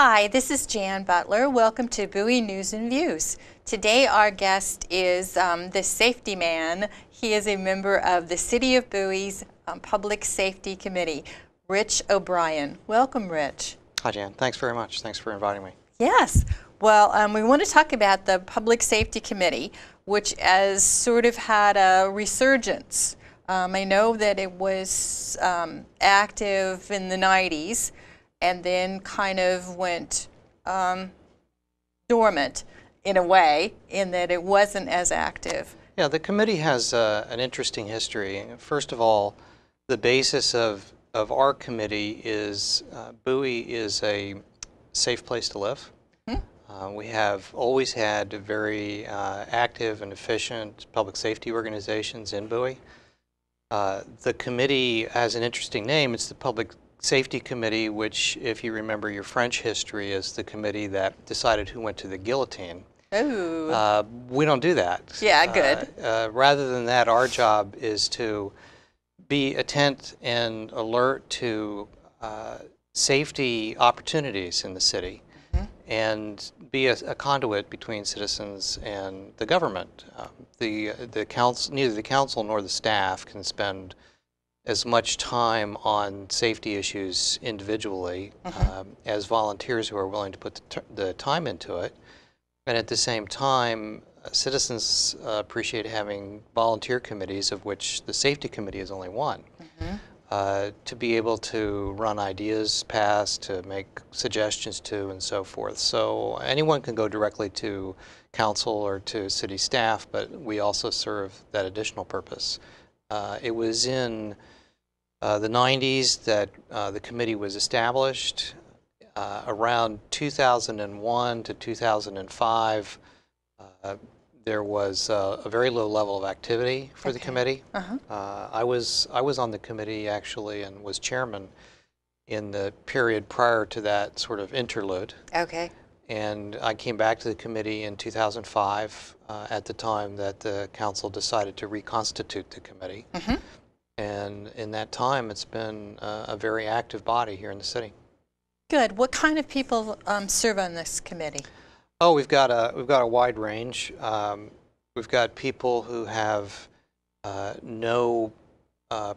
Hi, this is Jan Butler. Welcome to Bowie News and Views. Today our guest is the safety man. He is a member of the City of Bowie's Public Safety Committee, Rich O'Brien. Welcome, Rich. Hi, Jan. Thanks very much. Thanks for inviting me. Yes. Well, we want to talk about the Public Safety Committee, which has sort of had a resurgence. I know that it was active in the 90s and then kind of went dormant in a way, in that it wasn't as active. Yeah, the committee has an interesting history. First of all, the basis of our committee is Bowie is a safe place to live. We have always had very active and efficient public safety organizations in Bowie. The committee has an interesting name. It's the Public Safety Committee, which, if you remember your French history, is the committee that decided who went to the guillotine. Oh. We don't do that. Yeah, good. Rather than that, our job is to be attent and alert to safety opportunities in the city, and be a conduit between citizens and the government. The council, neither the council nor the staff can spend as much time on safety issues individually as volunteers who are willing to put the time into it. And at the same time, citizens appreciate having volunteer committees, of which the safety committee is only one, to be able to run ideas past, to make suggestions to, and so forth. So anyone can go directly to council or to city staff, but we also serve that additional purpose. It was in the 90s that the committee was established. Around 2001 to 2005, there was a very low level of activity for the committee. I was on the committee actually, and was chairman in the period prior to that sort of interlude. Okay. And I came back to the committee in 2005 at the time that the council decided to reconstitute the committee. And in that time, it's been a very active body here in the city. Good. What kind of people serve on this committee? Oh, we've got a wide range. We've got people who have no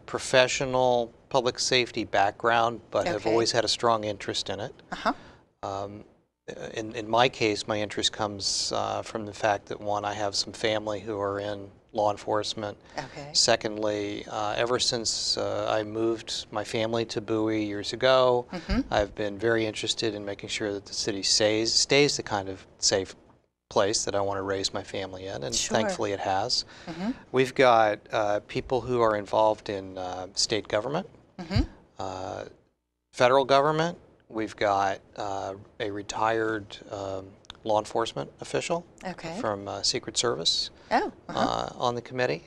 professional public safety background, but have always had a strong interest in it. In my case, my interest comes from the fact that, one, I have some family who are in law enforcement. Secondly, ever since I moved my family to Bowie years ago, I've been very interested in making sure that the city stays the kind of safe place that I want to raise my family in, and thankfully it has. We've got people who are involved in state government, federal government. We've got a retired law enforcement official from Secret Service on the committee,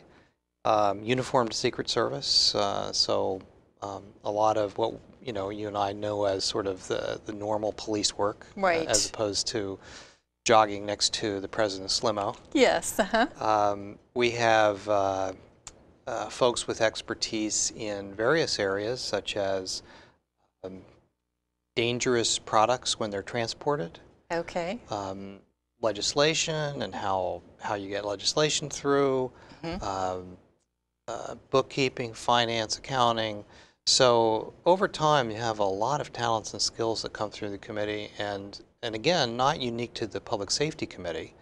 uniformed Secret Service. So a lot of what you and I know as sort of the normal police work, as opposed to jogging next to the president's limo. Yes. We have folks with expertise in various areas, such as dangerous products when they're transported. Legislation and how you get legislation through, bookkeeping, finance, accounting. So over time, you have a lot of talents and skills that come through the committee, and again, not unique to the Public Safety Committee.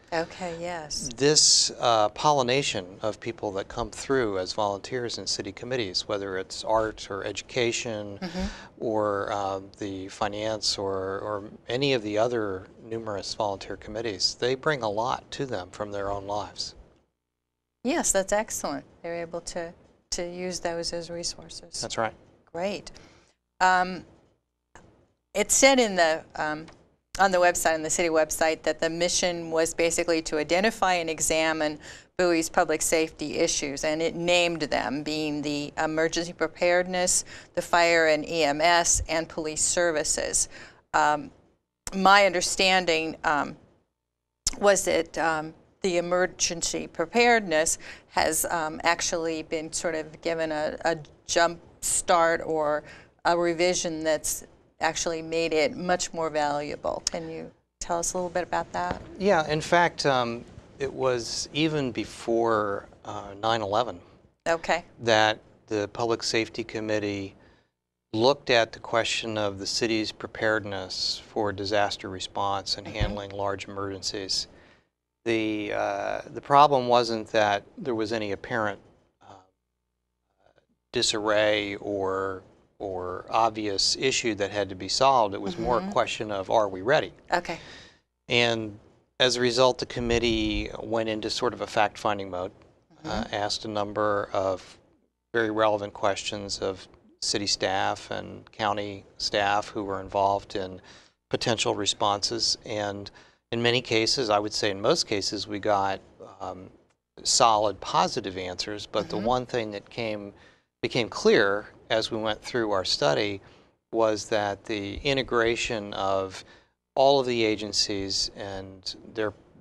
This pollination of people that come through as volunteers in city committees, whether it's art or education or the finance or any of the other numerous volunteer committees, they bring a lot to them from their own lives. Yes, that's excellent. They're able to use those as resources. That's right. Great. It said in the on the website, on the city website, that the mission was basically to identify and examine Bowie's public safety issues, and it named them, being the emergency preparedness, the fire and EMS, and police services. My understanding was that the emergency preparedness has actually been sort of given a jump start or a revision that's actually made it much more valuable. Can you tell us a little bit about that? Yeah, in fact, it was even before 9/11 Okay. that the Public Safety Committee looked at the question of the city's preparedness for disaster response and handling large emergencies. The problem wasn't that there was any apparent disarray or obvious issue that had to be solved. It was more a question of, are we ready? Okay. And as a result, the committee went into sort of a fact-finding mode, asked a number of very relevant questions of city staff and county staff who were involved in potential responses. And in many cases, I would say in most cases, we got solid positive answers. But the one thing that became clear as we went through our study was that the integration of all of the agencies and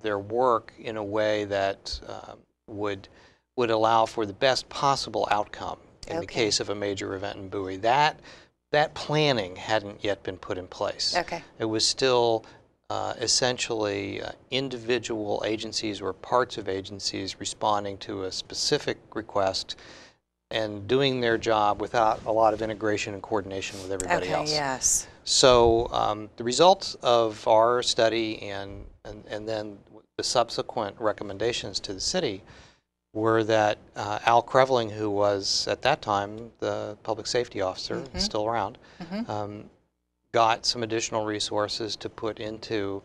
their work in a way that would allow for the best possible outcome in the case of a major event in Bowie. That planning hadn't yet been put in place. Okay. It was still essentially individual agencies or parts of agencies responding to a specific request and doing their job without a lot of integration and coordination with everybody else. Yes. So the results of our study and then the subsequent recommendations to the city were that Al Creveling, who was at that time the public safety officer, still around, got some additional resources to put into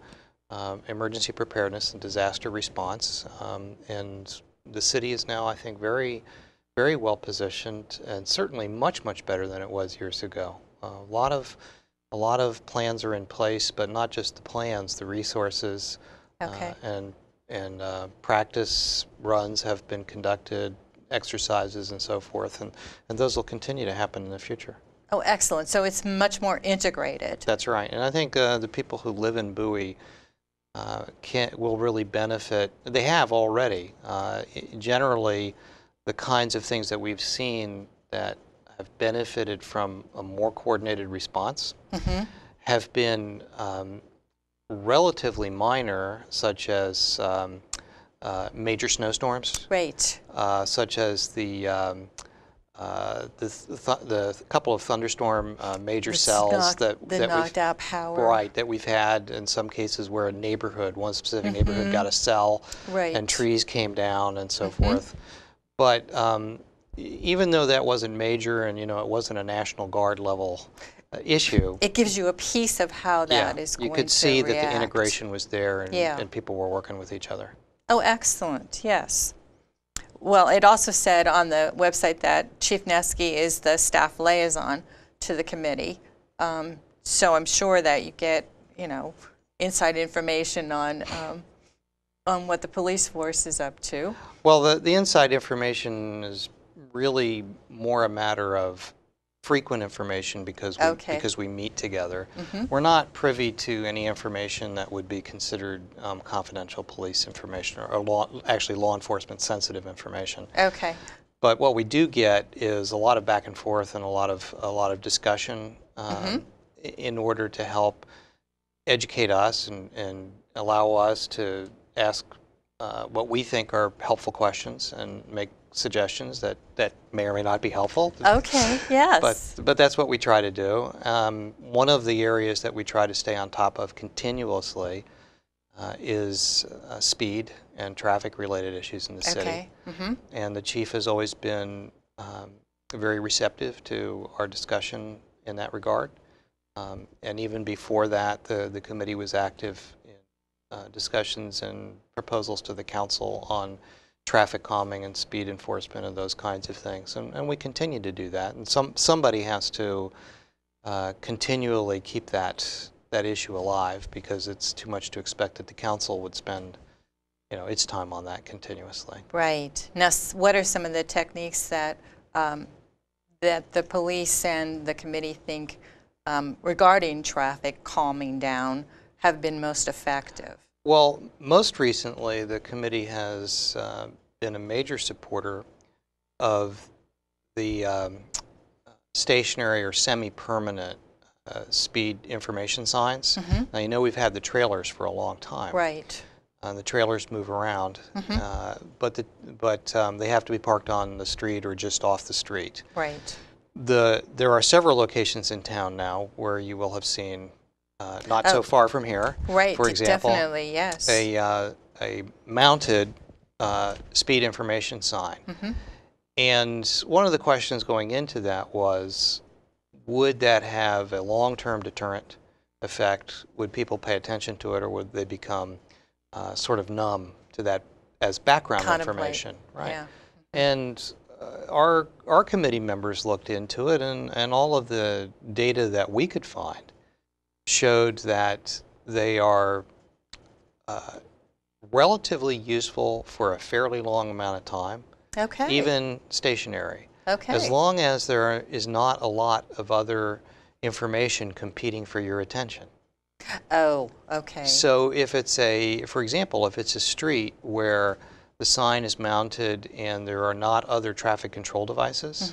emergency preparedness and disaster response. And the city is now, I think, very well positioned, and certainly much better than it was years ago. A lot of plans are in place, but not just the plans, the resources, and practice runs have been conducted, exercises and so forth, and those will continue to happen in the future. Oh, excellent. So it's much more integrated. That's right, and I think the people who live in Bowie will really benefit. They have already. Generally, the kinds of things that we've seen that have benefited from a more coordinated response have been relatively minor, such as major snowstorms, Great. such as the couple of thunderstorm major cells that knocked out power. Right, that we've had in some cases where a neighborhood, one specific neighborhood, got a cell, and trees came down and so forth. But even though that wasn't major and, it wasn't a National Guard level issue, it gives you a piece of how that is going to you could see that react. the integration was there and people were working with each other. Oh, excellent. Yes. Well, it also said on the website that Chief Neske is the staff liaison to the committee. So I'm sure that you get, inside information on what the police force is up to. Well, the inside information is really more a matter of frequent information because we meet together. We're not privy to any information that would be considered confidential police information or actually law enforcement sensitive information. Okay. But what we do get is a lot of back and forth and a lot of discussion in order to help educate us and allow us to ask what we think are helpful questions and make suggestions that may or may not be helpful. Okay, yes. But that's what we try to do. One of the areas that we try to stay on top of continuously is speed and traffic related issues in the city. And the chief has always been very receptive to our discussion in that regard. And even before that, the committee was active in discussions and proposals to the council on traffic calming and speed enforcement and those kinds of things. And we continue to do that. And somebody has to continually keep that issue alive, because it's too much to expect that the council would spend its time on that continuously. Right. Now, what are some of the techniques that that the police and the committee think regarding traffic calming down have been most effective? Well, most recently, the committee has been a major supporter of the stationary or semi-permanent speed information signs. Now, you know we've had the trailers for a long time. Right. The trailers move around, but they have to be parked on the street or just off the street. Right. There are several locations in town now where you will have seen, not so far from here, Right. for example, Definitely, yes. a mounted speed information sign. And one of the questions going into that was, would that have a long-term deterrent effect? Would people pay attention to it, or would they become sort of numb to that as background information? Right. Yeah. And our committee members looked into it, and all of the data that we could find showed that they are relatively useful for a fairly long amount of time. Okay. Even stationary. Okay. As long as there is not a lot of other information competing for your attention. Oh, okay. So if it's for example, if it's a street where the sign is mounted and there are not other traffic control devices,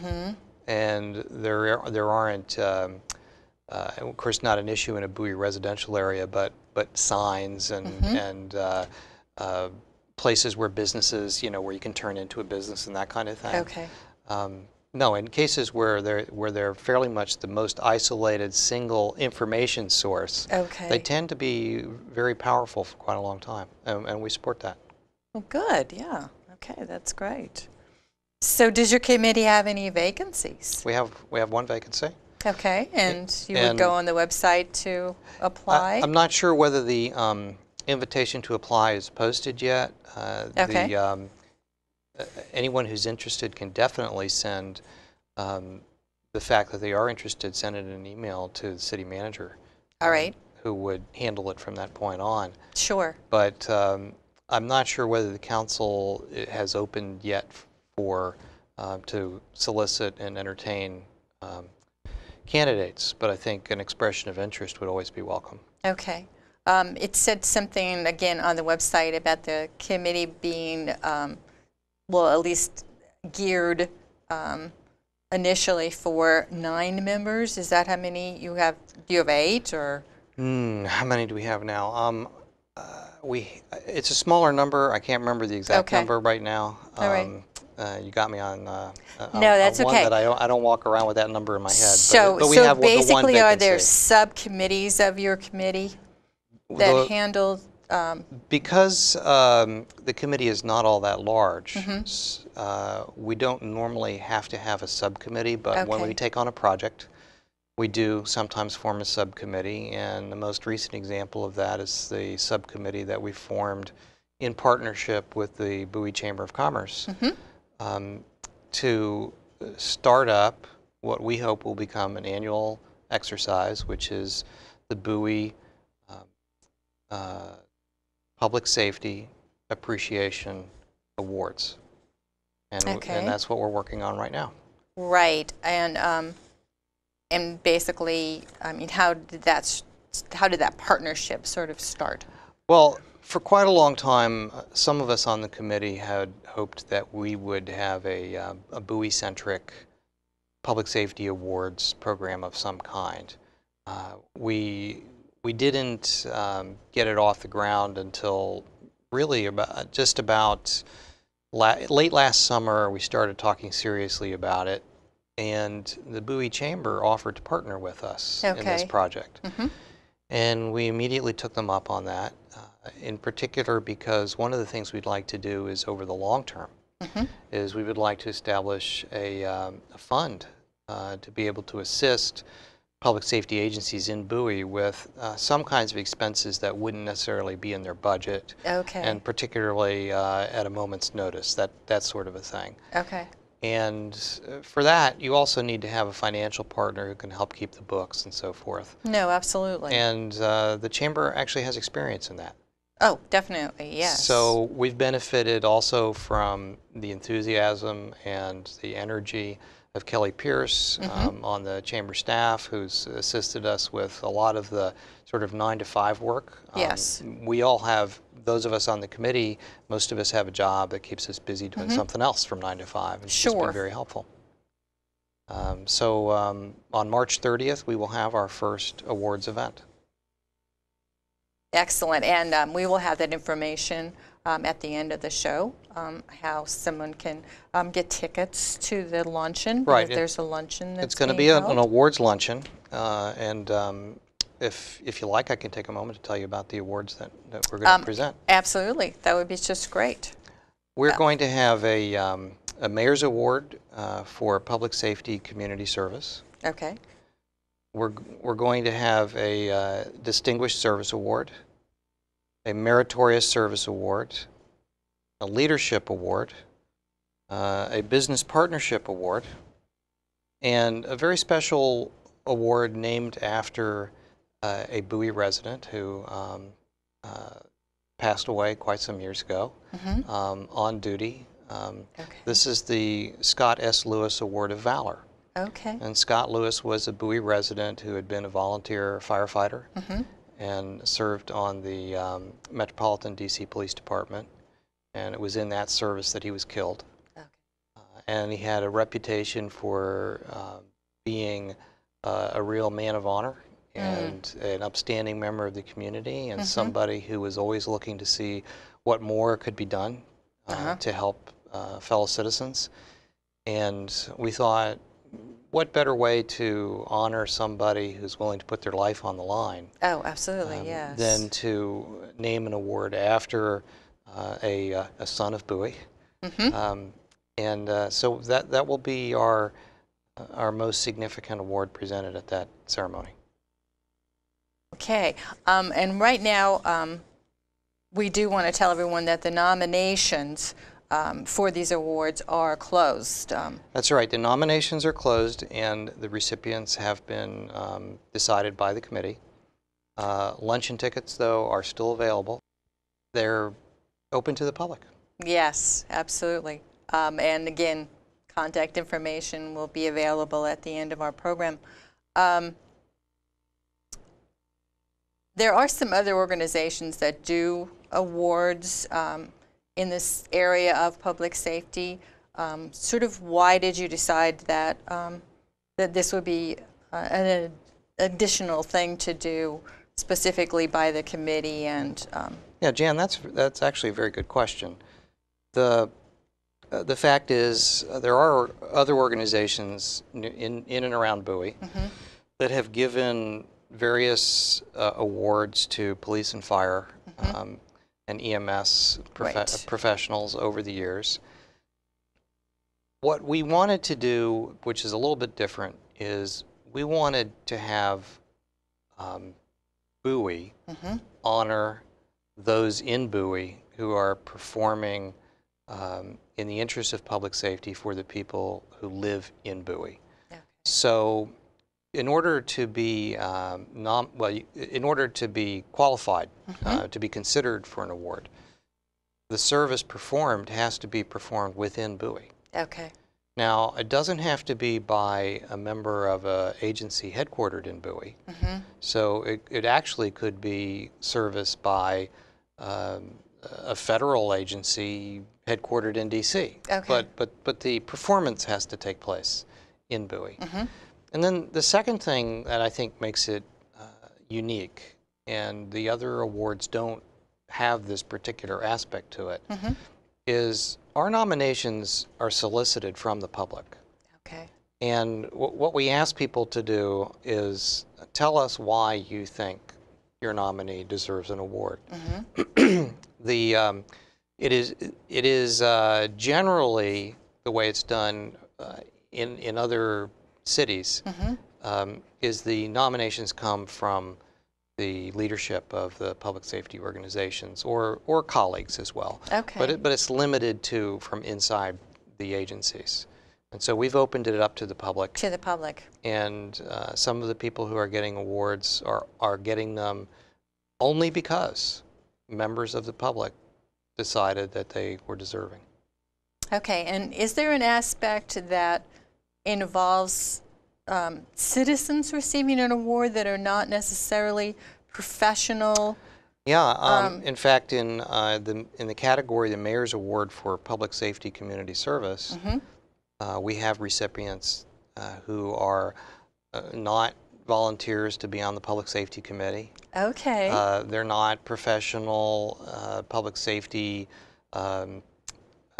and there aren't, of course, not an issue in a Bowie residential area, but signs and places where businesses, where you can turn into a business and that kind of thing. Okay. No, in cases where they're fairly much the most isolated single information source, they tend to be very powerful for quite a long time, and we support that. Well, good. Yeah. Okay, that's great. So, does your committee have any vacancies? We have one vacancy. Okay, and you would go on the website to apply? I'm not sure whether the invitation to apply is posted yet. Okay. Anyone who's interested can definitely send the fact that they are interested, send it in an email to the city manager. All right. Who would handle it from that point on. Sure. But I'm not sure whether the council has opened yet for to solicit and entertain candidates, but I think an expression of interest would always be welcome. Okay. It said something, again, on the website about the committee being, well, at least geared initially for 9 members. Is that how many you have? Do you have 8 or? How many do we have now? It's a smaller number. I can't remember the exact number right now. All right. You got me on no, that's one okay. that I don't walk around with that number in my head. So, but we have basically, the one are there vacancy. subcommittees of your committee that handle? Because the committee is not all that large, we don't normally have to have a subcommittee, but when we take on a project, we do sometimes form a subcommittee, and the most recent example of that is the subcommittee that we formed in partnership with the Bowie Chamber of Commerce to start up what we hope will become an annual exercise, which is the Bowie Public Safety Appreciation Awards. And that's what we're working on right now. Right. And basically, I mean, how did that partnership sort of start? Well, for quite a long time, some of us on the committee had hoped that we would have a Bowie-centric public safety awards program of some kind. We didn't get it off the ground until really about late last summer. We started talking seriously about it, and the Bowie Chamber offered to partner with us in this project. And we immediately took them up on that, in particular because one of the things we'd like to do is over the long term, is we would like to establish a fund to be able to assist public safety agencies in Bowie with some kinds of expenses that wouldn't necessarily be in their budget, and particularly at a moment's notice, that sort of a thing. And for that, you also need to have a financial partner who can help keep the books and so forth. No, absolutely. And the Chamber actually has experience in that. Oh, definitely, yes. So we've benefited also from the enthusiasm and the energy of Kelly Pierce on the Chamber staff, who's assisted us with a lot of the sort of 9-to-5 work. Yes. We all have, those of us on the committee, most of us have a job that keeps us busy doing something else from 9 to 5. And she's been very helpful. On March 30th, we will have our first awards event. Excellent. And we will have that information at the end of the show, how someone can get tickets to the luncheon. Right. Because there's a luncheon that's It's going to being be held. an awards luncheon, if you like, I can take a moment to tell you about the awards that we're going to present. Absolutely. That would be just great. We're going to have a Mayor's Award for Public Safety Community Service. Okay. We're going to have a Distinguished Service Award, a Meritorious Service Award, a Leadership Award, a Business Partnership Award, and a very special award named after a Bowie resident who passed away quite some years ago on duty. Okay. This is the Scott S. Lewis Award of Valor. Okay. And Scott Lewis was a Bowie resident who had been a volunteer firefighter and served on the Metropolitan D.C. Police Department. And it was in that service that he was killed. Okay. And he had a reputation for being a real man of honor and an upstanding member of the community, and somebody who was always looking to see what more could be done to help fellow citizens. And we thought, what better way to honor somebody who's willing to put their life on the line Oh, absolutely, yes. than to name an award after a son of Bowie. So that will be our most significant award presented at that ceremony. Okay, and right now we do want to tell everyone that the nominations for these awards are closed. That's right. The nominations are closed, and the recipients have been decided by the committee. Luncheon tickets, though, are still available. They're open to the public. Yes, absolutely. And again, contact information will be available at the end of our program. There are some other organizations that do awards in this area of public safety. Sort of why did you decide that that this would be an additional thing to do specifically by the committee? And yeah, Jan, that's actually a very good question. The fact is, there are other organizations in and around Bowie that have given various awards to police and fire and EMS professionals over the years. What we wanted to do, which is a little bit different, is we wanted to have Bowie honor those in Bowie who are performing in the interest of public safety for the people who live in Bowie. Okay. So in order to be in order to be qualified to be considered for an award, the service performed has to be performed within Bowie. okay. Now, it doesn't have to be by a member of an agency headquartered in Bowie. So it actually could be service by a federal agency headquartered in D.C. Okay. But the performance has to take place in Bowie. And then the second thing that I think makes it unique, and the other awards don't have this particular aspect to it, is our nominations are solicited from the public. Okay. And what we ask people to do is tell us why you think your nominee deserves an award. It is generally the way it's done in other cities, is the nominations come from the leadership of the public safety organizations or colleagues as well. Okay. But it's limited to from inside the agencies. And so we've opened it up to the public. To the public. And some of the people who are getting awards are getting them only because members of the public decided that they were deserving. Okay, and is there an aspect that involves citizens receiving an award that are not necessarily professional? Yeah, in fact, in the category, the Mayor's Award for Public Safety Community Service, we have recipients who are not volunteers to be on the Public Safety Committee. Okay. They're not professional public safety um,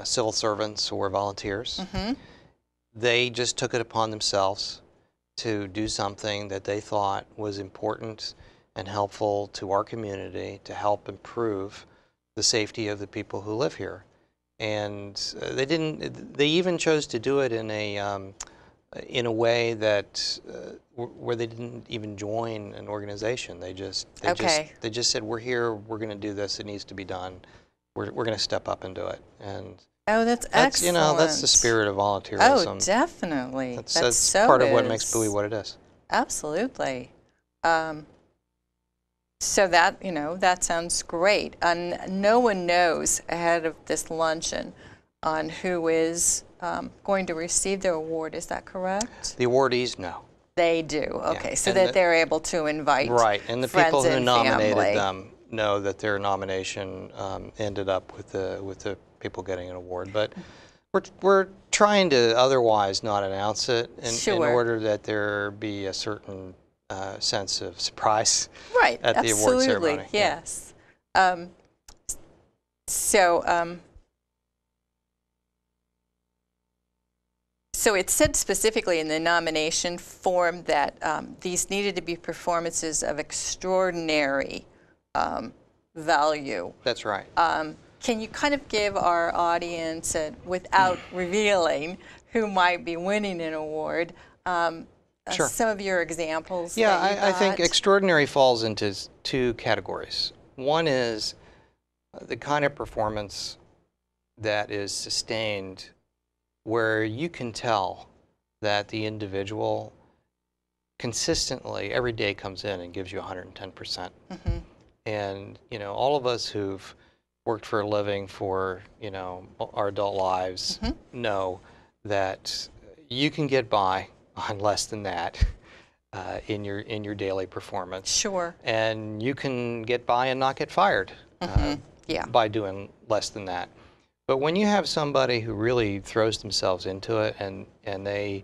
civil servants or volunteers. Mm-hmm. They just took it upon themselves to do something that they thought was important and helpful to our community to help improve the safety of the people who live here. And they even chose to do it in a way that where they didn't even join an organization. They just said, we're here, we're going to do this, it needs to be done. We're going to step up and do it. And oh, that's excellent. That's the spirit of volunteerism. Oh, definitely. That's so part of what makes Bowie what it is. Absolutely. So that, that sounds great. And no one knows ahead of this luncheon on who is going to receive the award. Is that correct? The awardees know. They do. Okay, yeah. So that they're able to invite right, and the friends people who and nominated family. them know that their nomination ended up with the people getting an award. But we're trying to otherwise not announce it in order that there be a certain sense of surprise at the award ceremony. Yes. So it said specifically in the nomination form that these needed to be performances of extraordinary value. That's right. Can you kind of give our audience, without revealing who might be winning an award, sure. some of your examples? Yeah, that you I think got? extraordinary falls into two categories. One is the kind of performance that is sustained where you can tell that the individual consistently every day comes in and gives you 110%. Mm-hmm. And all of us who've worked for a living for our adult lives Mm-hmm. know that you can get by on less than that in your daily performance. Sure. And you can get by and not get fired by doing less than that. But when you have somebody who really throws themselves into it and they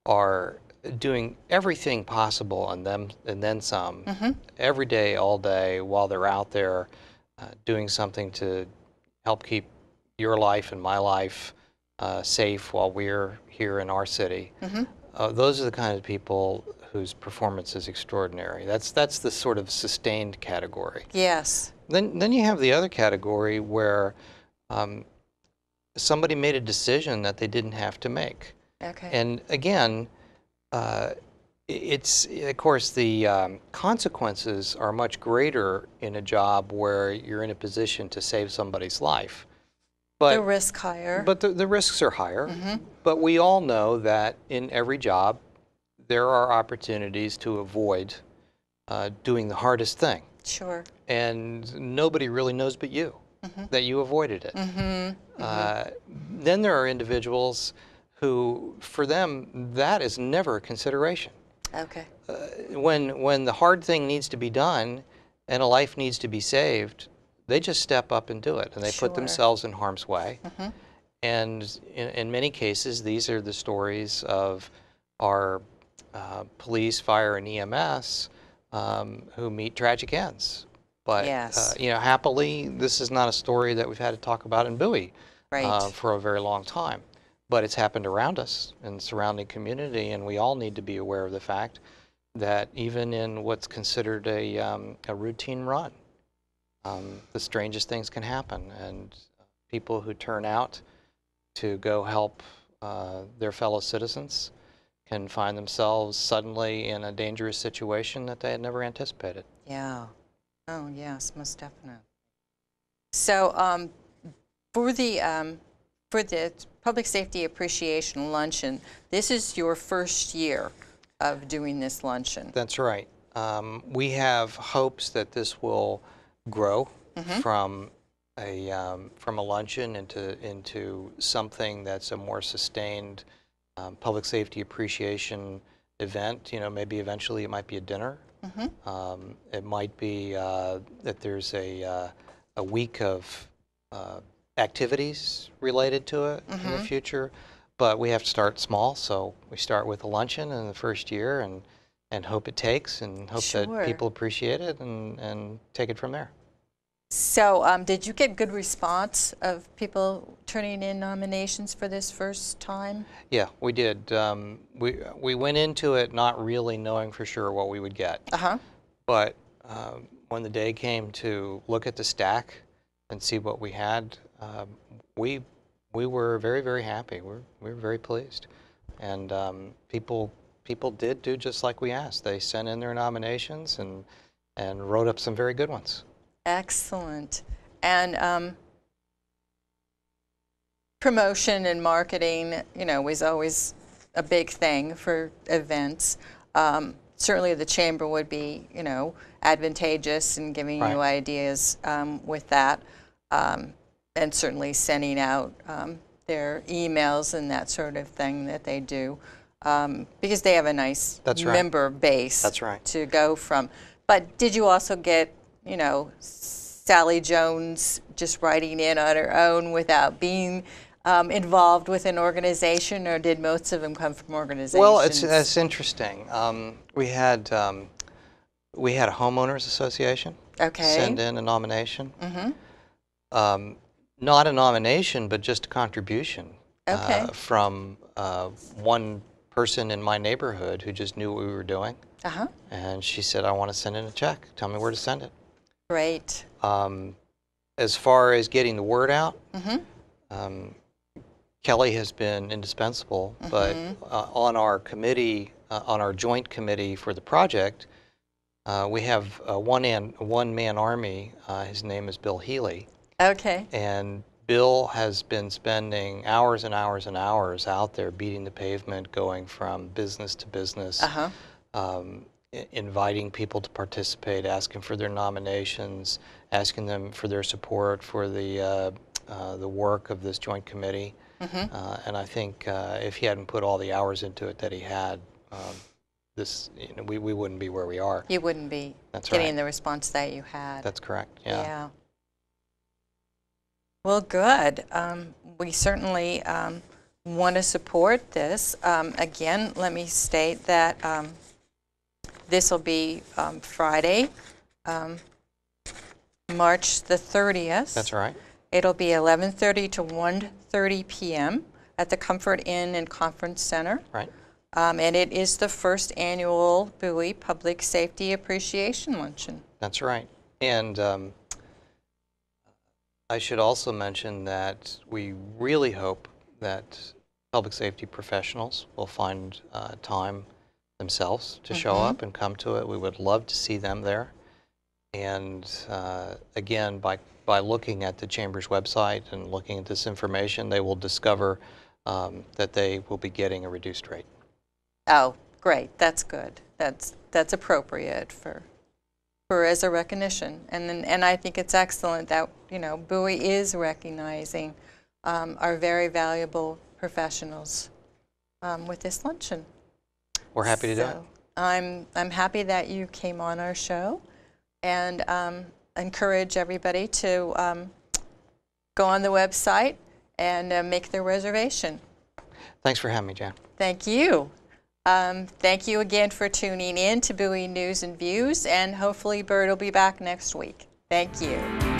are doing everything possible and then some every day, all day, while they're out there doing something to help keep your life and my life safe while we're here in our city, those are the kind of people whose performance is extraordinary. That's the sort of sustained category. Yes. Then you have the other category where somebody made a decision that they didn't have to make. Okay. And again, it's, of course, the consequences are much greater in a job where you're in a position to save somebody's life. But the risk higher. But the risks are higher. But we all know that in every job, there are opportunities to avoid doing the hardest thing. Sure. And nobody really knows but you that you avoided it. Then there are individuals who, for them, that is never a consideration. Okay. When the hard thing needs to be done and a life needs to be saved, they just step up and do it, and they put themselves in harm's way. And in many cases, these are the stories of our police, fire, and EMS who meet tragic ends. But happily, this is not a story that we've had to talk about in Bowie for a very long time. But it's happened around us in the surrounding community, and we all need to be aware of the fact that even in what's considered a routine run, the strangest things can happen, and people who turn out to go help their fellow citizens can find themselves suddenly in a dangerous situation that they had never anticipated. Yeah. Oh, yes, most definitely. So for the Public Safety Appreciation Luncheon, this is your first year of doing this luncheon. That's right. We have hopes that this will grow from a luncheon into something that's a more sustained public safety appreciation event. Maybe eventually it might be a dinner. It might be that there's a week of activities related to it in the future. but we have to start small, so we start with a luncheon in the first year and hope it takes and hope that Sure. people appreciate it and take it from there. So did you get good response of people turning in nominations for this first time? Yeah, we did. We went into it not really knowing for sure what we would get. Uh-huh. But when the day came to look at the stack and see what we had, we were very, very happy. We were very pleased. And people did do just like we asked. They sent in their nominations and wrote up some very good ones. Excellent. And promotion and marketing, was always a big thing for events. Certainly the chamber would be, advantageous in giving you Right. ideas with that, and certainly sending out their emails and that sort of thing that they do, because they have a nice That's right. member base That's right. to go from. But did you also get, Sally Jones just writing in on her own without being involved with an organization, or did most of them come from organizations? Well, it's interesting. We had a homeowners association send in a nomination. Not a nomination, but just a contribution from one person in my neighborhood who just knew what we were doing. And she said, I want to send in a check. Tell me where to send it. Great. As far as getting the word out, Kelly has been indispensable, but on our committee, on our joint committee for the project, we have a one-man army. His name is Bill Healy. Okay. And Bill has been spending hours and hours and hours out there beating the pavement, going from business to business, inviting people to participate, asking for their nominations, asking them for their support for the work of this joint committee. And I think if he hadn't put all the hours into it that he had, we wouldn't be where we are. You wouldn't be getting the response that you had. That's correct. Yeah. Well, good. We certainly want to support this. Again, let me state that this will be Friday, March the 30th. That's right. It'll be 11:30 to 1:30 p.m. at the Comfort Inn and Conference Center. Right. And it is the first annual Bowie Public Safety Appreciation Luncheon. That's right. And I should also mention that we really hope that public safety professionals will find time themselves to show up and come to it. We would love to see them there. And again, by looking at the Chamber's website and looking at this information, they will discover that they will be getting a reduced rate. Oh, great. That's good. That's appropriate for as a recognition. And I think it's excellent that, Bowie is recognizing our very valuable professionals with this luncheon. We're happy to do it. I'm happy that you came on our show, and encourage everybody to go on the website and make their reservation. Thanks for having me, Jan. Thank you. Thank you again for tuning in to Bowie News and Views, and hopefully Bert will be back next week. Thank you.